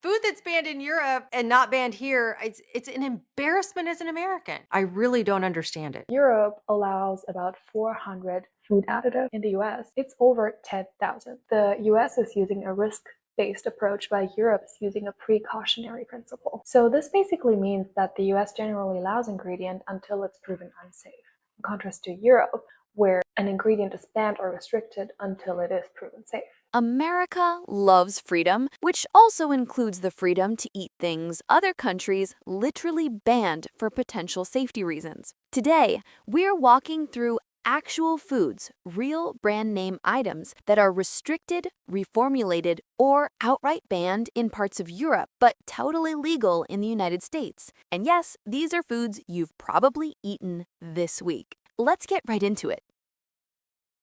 Food that's banned in Europe and not banned here, it's an embarrassment as an American. I really don't understand it. Europe allows about 400 food additives. In the US, it's over 10,000. The US is using a risk-based approach, while Europe is using a precautionary principle. So this basically means that the US generally allows ingredient until it's proven unsafe, in contrast to Europe, where an ingredient is banned or restricted until it is proven safe. America loves freedom, which also includes the freedom to eat things other countries literally banned for potential safety reasons. Today, we're walking through actual foods, real brand name items that are restricted, reformulated, or outright banned in parts of Europe, but totally legal in the United States. And yes, these are foods you've probably eaten this week. Let's get right into it.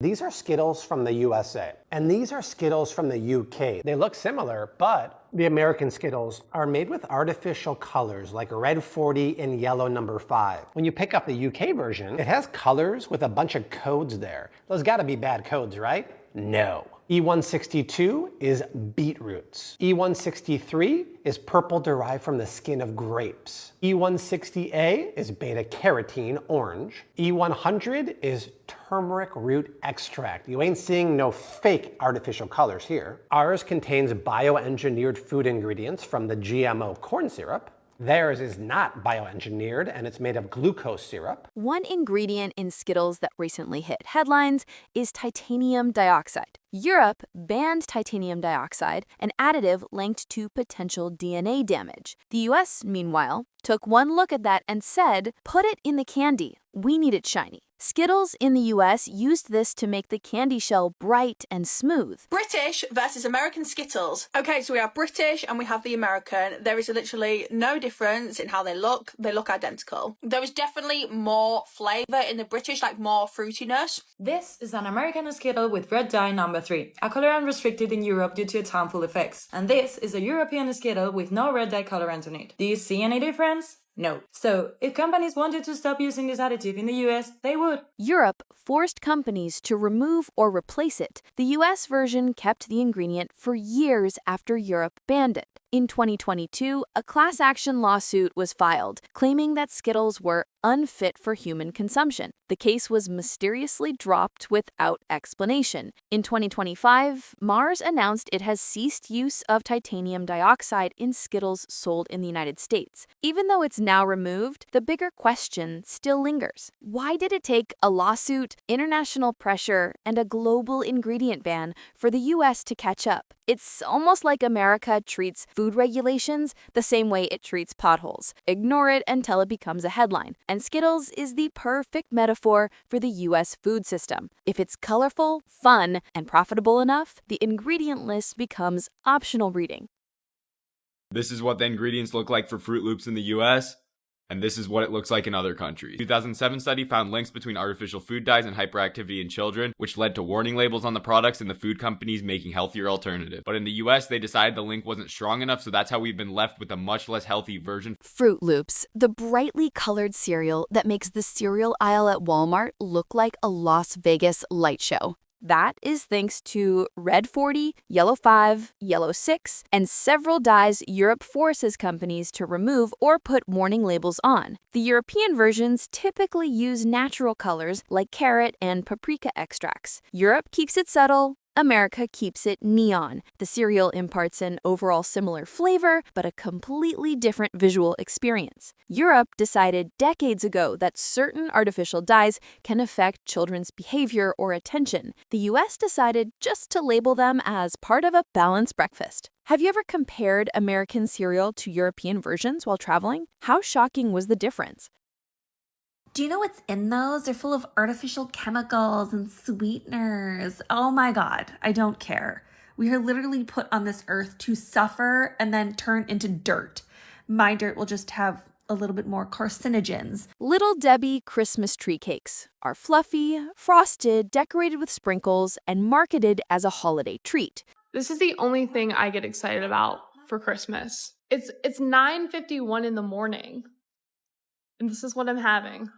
These are Skittles from the USA, and these are Skittles from the UK. They look similar, but the American Skittles are made with artificial colors like red 40 and yellow number 5. When you pick up the UK version, it has colors with a bunch of codes there. Those gotta be bad codes, right? No. E162 is beetroots. E163 is purple derived from the skin of grapes. E160A is beta carotene, orange. E100 is turmeric root extract. You ain't seeing no fake artificial colors here. Ours contains bioengineered food ingredients from the GMO corn syrup. Theirs is not bioengineered, and it's made of glucose syrup. One ingredient in Skittles that recently hit headlines is titanium dioxide. Europe banned titanium dioxide, an additive linked to potential DNA damage. The US, meanwhile, took one look at that and said, "Put it in the candy. We need it shiny." Skittles in the US used this to make the candy shell bright and smooth. British versus American Skittles. Okay, so we have British and we have the American. There is literally no difference in how they look. They look identical. There is definitely more flavour in the British, like more fruitiness. This is an American Skittle with red dye number 3, a color unrestricted in Europe due to its harmful effects. And this is a European Skittle with no red dye colorant on it. Do you see any difference? No. So, if companies wanted to stop using this additive in the US, they would. Europe forced companies to remove or replace it. The US version kept the ingredient for years after Europe banned it. In 2022, a class action lawsuit was filed, claiming that Skittles were unfit for human consumption. The case was mysteriously dropped without explanation. In 2025, Mars announced it has ceased use of titanium dioxide in Skittles sold in the United States. Even though it's now removed, the bigger question still lingers. Why did it take a lawsuit, international pressure, and a global ingredient ban for the US to catch up? It's almost like America treats food regulations the same way it treats potholes. Ignore it until it becomes a headline. And Skittles is the perfect metaphor for the US food system. If it's colorful, fun, and profitable enough, the ingredient list becomes optional reading. This is what the ingredients look like for Fruit Loops in the US, and this is what it looks like in other countries. A 2007 study found links between artificial food dyes and hyperactivity in children, which led to warning labels on the products and the food companies making healthier alternatives. But in the US, they decided the link wasn't strong enough, so that's how we've been left with a much less healthy version. Fruit Loops, the brightly colored cereal that makes the cereal aisle at Walmart look like a Las Vegas light show. That is thanks to red 40, yellow 5, yellow 6, and several dyes Europe forces companies to remove or put warning labels on. The European versions typically use natural colors like carrot and paprika extracts. Europe keeps it subtle. America keeps it neon. The cereal imparts an overall similar flavor, but a completely different visual experience. Europe decided decades ago that certain artificial dyes can affect children's behavior or attention. The US decided just to label them as part of a balanced breakfast. Have you ever compared American cereal to European versions while traveling? How shocking was the difference? Do you know what's in those? They're full of artificial chemicals and sweeteners. Oh my God, I don't care. We are literally put on this earth to suffer and then turn into dirt. My dirt will just have a little bit more carcinogens. Little Debbie Christmas tree cakes are fluffy, frosted, decorated with sprinkles, and marketed as a holiday treat. This is the only thing I get excited about for Christmas. It's 9:51 in the morning. And this is what I'm having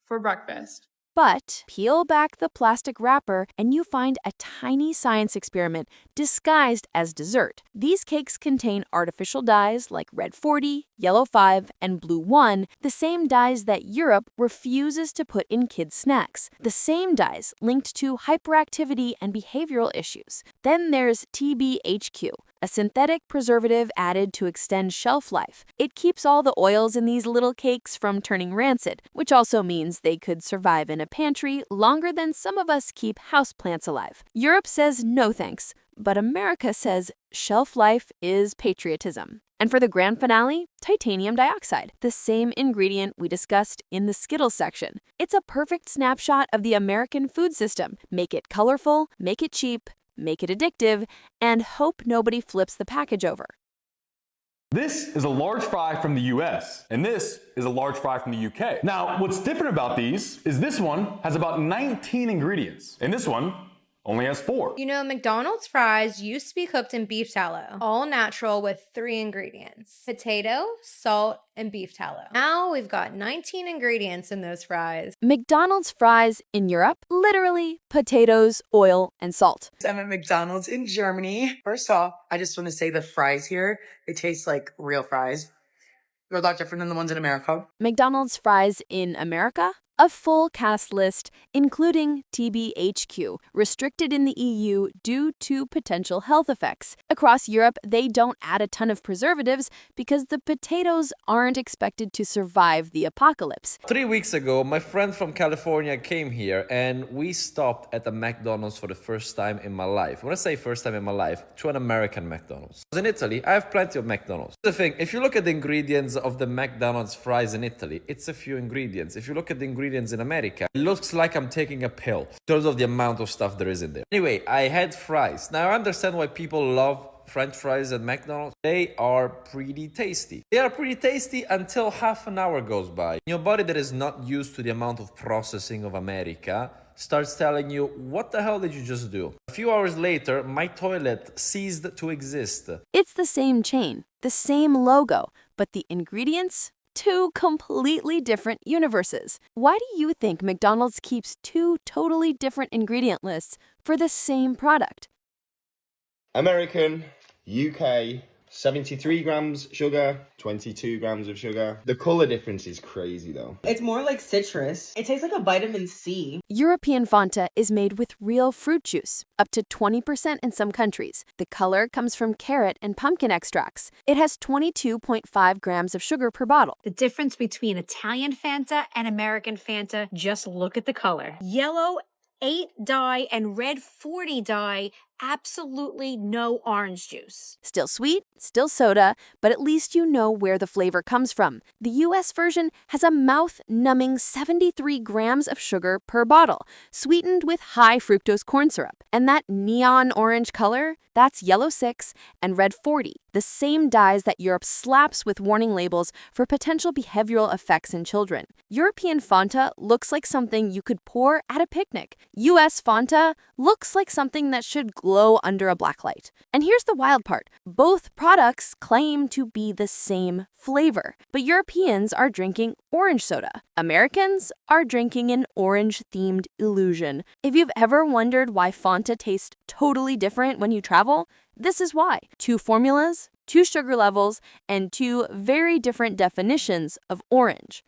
for breakfast. But peel back the plastic wrapper and you find a tiny science experiment disguised as dessert. These cakes contain artificial dyes like red 40, yellow 5, and blue 1, the same dyes that Europe refuses to put in kids' snacks. The same dyes linked to hyperactivity and behavioral issues. Then there's TBHQ, a synthetic preservative added to extend shelf life. It keeps all the oils in these little cakes from turning rancid, which also means they could survive in a pantry longer than some of us keep houseplants alive. Europe says no thanks, but America says shelf life is patriotism. And for the grand finale, titanium dioxide, the same ingredient we discussed in the Skittles section. It's a perfect snapshot of the American food system. Make it colorful, make it cheap, make it addictive, and hope nobody flips the package over. This is a large fry from the US, and this is a large fry from the UK. Now, what's different about these is this one has about 19 ingredients, and this one only has 4. You know, McDonald's fries used to be cooked in beef tallow, all natural with 3 ingredients: potato, salt, and beef tallow. Now we've got 19 ingredients in those fries. McDonald's fries in Europe, literally potatoes, oil, and salt. I'm at McDonald's in Germany. First off, I just want to say the fries here, they taste like real fries. They're a lot different than the ones in America. McDonald's fries in America? A full cast list, including TBHQ, restricted in the EU due to potential health effects. Across Europe, they don't add a ton of preservatives because the potatoes aren't expected to survive the apocalypse. 3 weeks ago, my friend from California came here and we stopped at a McDonald's for the first time in my life. When I say first time in my life, to an American McDonald's. In Italy, I have plenty of McDonald's. The thing, if you look at the ingredients of the McDonald's fries in Italy, it's a few ingredients. If you look at the ingredients in America, it looks like I'm taking a pill in terms of the amount of stuff there is in there. Anyway, I had fries. Now I understand why people love French fries at McDonald's. They are pretty tasty. They are pretty tasty until half an hour goes by. Your body that is not used to the amount of processing of America starts telling you, what the hell did you just do? A few hours later, my toilet ceased to exist. It's the same chain, the same logo, but the ingredients? 2 completely different universes. Why do you think McDonald's keeps 2 totally different ingredient lists for the same product? American, UK, 73 grams sugar, 22 grams of sugar. The color difference is crazy though. It's more like citrus. It tastes like a vitamin C. European Fanta is made with real fruit juice, up to 20% in some countries. The color comes from carrot and pumpkin extracts. It has 22.5 grams of sugar per bottle. The difference between Italian Fanta and American Fanta, just look at the color. Yellow 8 dye and red 40 dye, absolutely no orange juice. Still sweet, still soda, but at least you know where the flavor comes from. The US version has a mouth-numbing 73 grams of sugar per bottle, sweetened with high fructose corn syrup. And that neon orange color, that's yellow 6 and red 40, the same dyes that Europe slaps with warning labels for potential behavioral effects in children. European Fanta looks like something you could pour at a picnic. US Fanta looks like something that should glow under a blacklight. And here's the wild part. Both products claim to be the same flavor, but Europeans are drinking orange soda. Americans are drinking an orange-themed illusion. If you've ever wondered why Fanta tastes totally different when you travel, this is why. 2 formulas, 2 sugar levels, and 2 very different definitions of orange.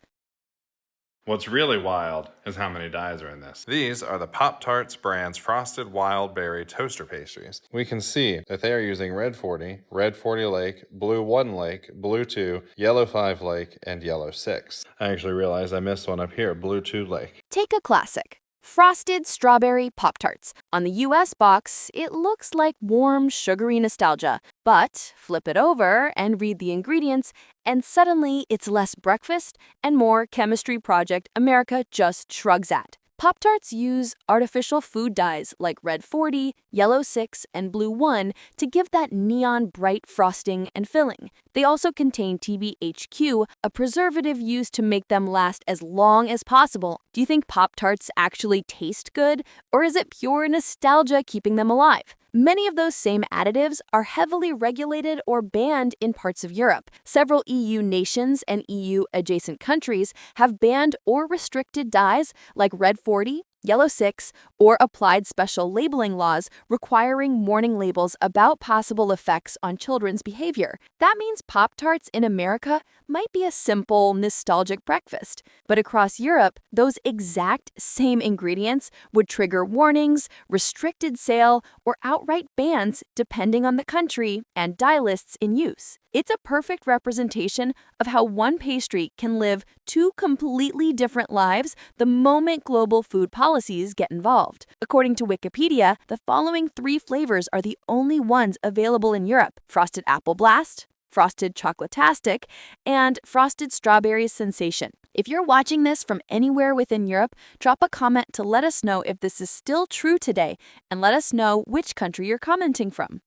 What's really wild is how many dyes are in this. These are the Pop-Tarts brand's Frosted Wild Berry Toaster Pastries. We can see that they are using red 40, red 40 Lake, blue 1 Lake, blue 2, yellow 5 Lake, and yellow 6. I actually realized I missed one up here, blue 2 Lake. Take a classic. Frosted Strawberry Pop-Tarts. On the US box, it looks like warm, sugary nostalgia. But flip it over and read the ingredients, and suddenly it's less breakfast and more chemistry project America just shrugs at. Pop-Tarts use artificial food dyes like red 40, yellow 6, and blue 1 to give that neon bright frosting and filling. They also contain TBHQ, a preservative used to make them last as long as possible. Do you think Pop-Tarts actually taste good, or is it pure nostalgia keeping them alive? Many of those same additives are heavily regulated or banned in parts of Europe. Several EU nations and EU-adjacent countries have banned or restricted dyes like Red 40, Yellow 6, or applied special labeling laws requiring warning labels about possible effects on children's behavior. That means Pop-Tarts in America might be a simple, nostalgic breakfast, but across Europe, those exact same ingredients would trigger warnings, restricted sale, or outright bans depending on the country and dye lists in use. It's a perfect representation of how one pastry can live two completely different lives the moment global food policies get involved. According to Wikipedia, the following 3 flavors are the only ones available in Europe: Frosted Apple Blast, Frosted Chocolatastic, and Frosted Strawberry Sensation. If you're watching this from anywhere within Europe, drop a comment to let us know if this is still true today, and let us know which country you're commenting from.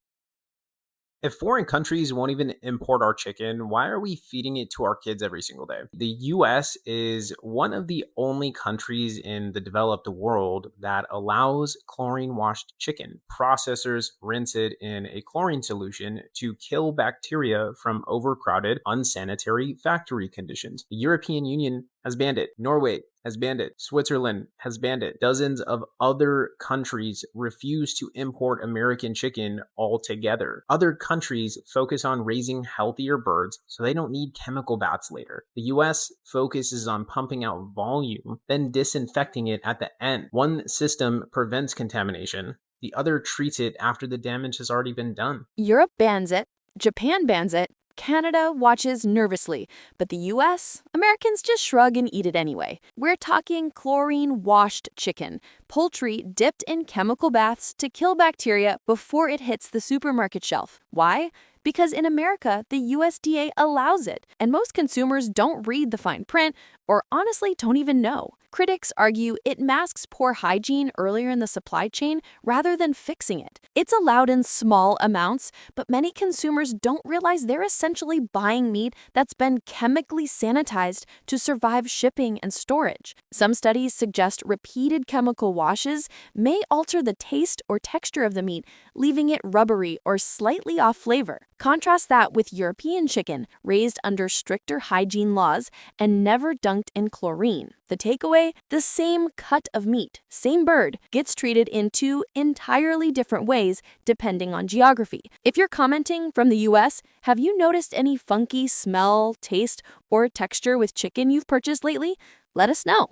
If foreign countries won't even import our chicken, why are we feeding it to our kids every single day? The US is one of the only countries in the developed world that allows chlorine-washed chicken. Processors rinse it in a chlorine solution to kill bacteria from overcrowded, unsanitary factory conditions. The European Union has banned it. Norway has banned it. Switzerland has banned it. Dozens of other countries refuse to import American chicken altogether. Other countries focus on raising healthier birds so they don't need chemical baths later. The US focuses on pumping out volume, then disinfecting it at the end. One system prevents contamination. The other treats it after the damage has already been done. Europe bans it, Japan bans it, Canada watches nervously, but the US, Americans just shrug and eat it anyway. We're talking chlorine-washed chicken, poultry dipped in chemical baths to kill bacteria before it hits the supermarket shelf. Why? Because in America, the USDA allows it, and most consumers don't read the fine print or honestly don't even know. Critics argue it masks poor hygiene earlier in the supply chain rather than fixing it. It's allowed in small amounts, but many consumers don't realize they're essentially buying meat that's been chemically sanitized to survive shipping and storage. Some studies suggest repeated chemical washes may alter the taste or texture of the meat, leaving it rubbery or slightly off flavor. Contrast that with European chicken, raised under stricter hygiene laws and never dunked in chlorine. The takeaway? The same cut of meat, same bird, gets treated in 2 entirely different ways depending on geography. If you're commenting from the US, have you noticed any funky smell, taste, or texture with chicken you've purchased lately? Let us know.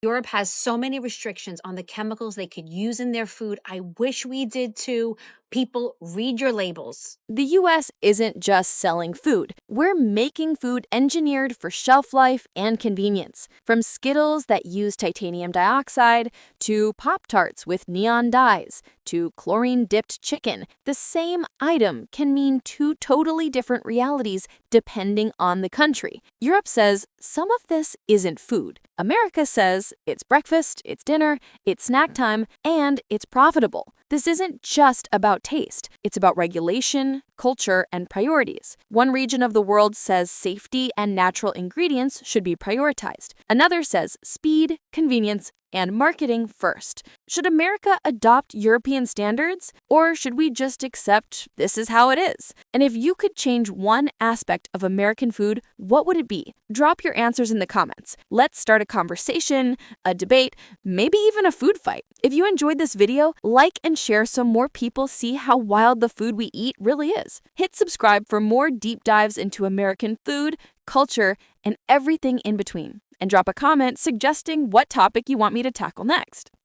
Europe has so many restrictions on the chemicals they could use in their food. I wish we did too. People, read your labels. The US isn't just selling food. We're making food engineered for shelf life and convenience. From Skittles that use titanium dioxide, to Pop-Tarts with neon dyes, to chlorine-dipped chicken, the same item can mean 2 totally different realities depending on the country. Europe says some of this isn't food. America says it's breakfast, it's dinner, it's snack time, and it's profitable. This isn't just about taste. It's about regulation, culture, and priorities. One region of the world says safety and natural ingredients should be prioritized. Another says speed, convenience, and marketing first. Should America adopt European standards, or should we just accept this is how it is? And if you could change one aspect of American food, what would it be? Drop your answers in the comments. Let's start a conversation, a debate, maybe even a food fight. If you enjoyed this video, like and share so more people see how wild the food we eat really is. Hit subscribe for more deep dives into American food, culture, and everything in between. And drop a comment suggesting what topic you want me to tackle next.